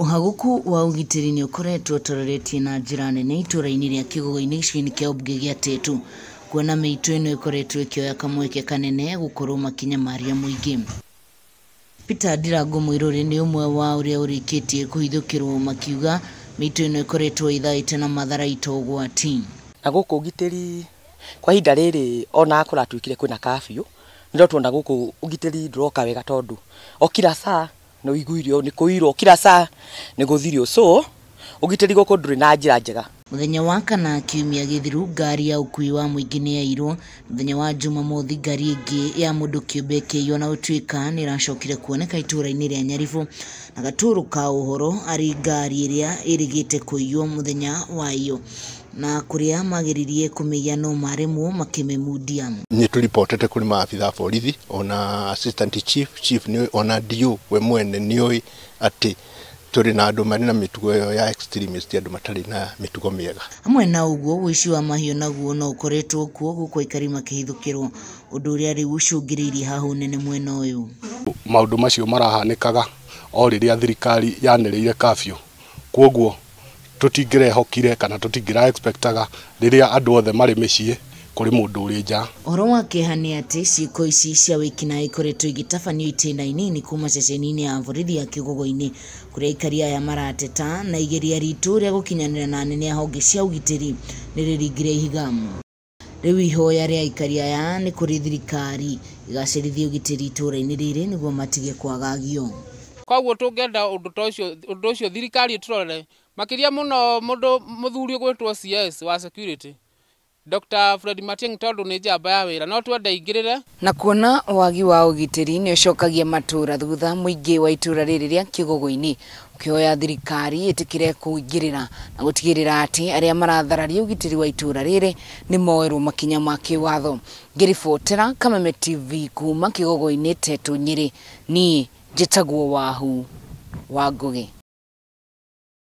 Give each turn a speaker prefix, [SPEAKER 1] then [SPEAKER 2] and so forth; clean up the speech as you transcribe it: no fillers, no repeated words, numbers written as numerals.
[SPEAKER 1] Uhaguku wa ugitiri ni ukoretwo utoreretie na njira nene itũra-inĩ rĩa Kĩgũgũ-inĩ gĩcigo-inĩ kĩa ũmbunge gĩa Tetu, kuona mĩitũ ĩno ĩkoretwo ĩkĩoya kamweke kanene gũkorwo makinyamaria mũingĩ. Peter Ndirango Mũirũrĩ nĩ ũmwe wa ũrĩa ũrĩkĩtie kũhithũkĩrwo makiuga mĩitũ ĩno ĩkoretwo ithaĩte na matharaita ũgwati.
[SPEAKER 2] Na gũkũ ũgitĩri kwa ihinda rĩrĩ ona kũratuĩkire kwĩna kabiũ, nĩ tuona gũkũ ũgitĩri ndũroka wega tondũ o kila saa no iguirio ni kuirwo kila saa ni guthirio, so ugitiri goko nduri na njira njega.
[SPEAKER 1] Muthenya wa kana kiumia githiru ngari ya ukui wa muingi ni yairwo. Muthenya wa Jumamothi ngari ingi ya mundu kiumbe kĩiywo na gũtuĩka ni iracokire kuoneka itũra-inĩ rĩa Nyaribo na Gatũrũ ka Ũhoro ari ngari iria irigite kũiywo muthenya wa iyo na kuria magiririe kumenya no maremwo makimemudia.
[SPEAKER 3] Ni tulipotete kuri maafitha borithi ona assistant chief ni ona dio we mwene nioi ati turi na andu mari na mitugo ya extremist andu matari na mitugo miega.
[SPEAKER 1] Amwe na uguo wici wa mahiũ naguo no ukoretwo kuo guko ikari makihithukirwo undu uria riu ucungiririe hahu nene mwena uyu.
[SPEAKER 4] Maundu macio marahanikaga o riria thirikari yanereire kafyu, kwoguo tutingirehokire kana tutingira expectaga riria andu othe mari mĩciĩ kuri mundu uri nja.
[SPEAKER 1] Ũhoro wa kĩeha nĩ atĩ ciĩko ici cia wĩkinaĩ ikoretwo igĩtabanio itĩna inini kuma ceceni-inĩ ya borithi ya Kĩgũgũ-inĩ kũrĩa aikari aya marateta na igeria ritũ rĩa gũkinyanĩra na nene a honge cia ũgitĩri nĩ rĩringire ihiga. Rĩu ihoya rĩa aikari aya nĩ kũrĩ thirikari igacĩrithie ũgitĩri itũra-inĩ rĩrĩ nĩguo matige kwagagio.
[SPEAKER 5] Koguo tungenda undu ucio thirikari turore makiria muno mundu muthuri gwitwo CS wa security Dr. Fred Matiang'i tondu ni njamba ya wira no twenda ingirire
[SPEAKER 1] na kuona wagi wa ugitiri ni ucokagia matura thutha muingi wa itura riri ria Kĩgũgũ-inĩ ukioya thirikari itikire kuingirira na gutigirira ati aria marathararia ugitiri wa itura riri ni moerwo makinya ma kiwatho. Ngiribotera Kameme TV kuma Kĩgũgũ-inĩ Tetu Nyeri, ni njitagwo Wahu wa Ngugi.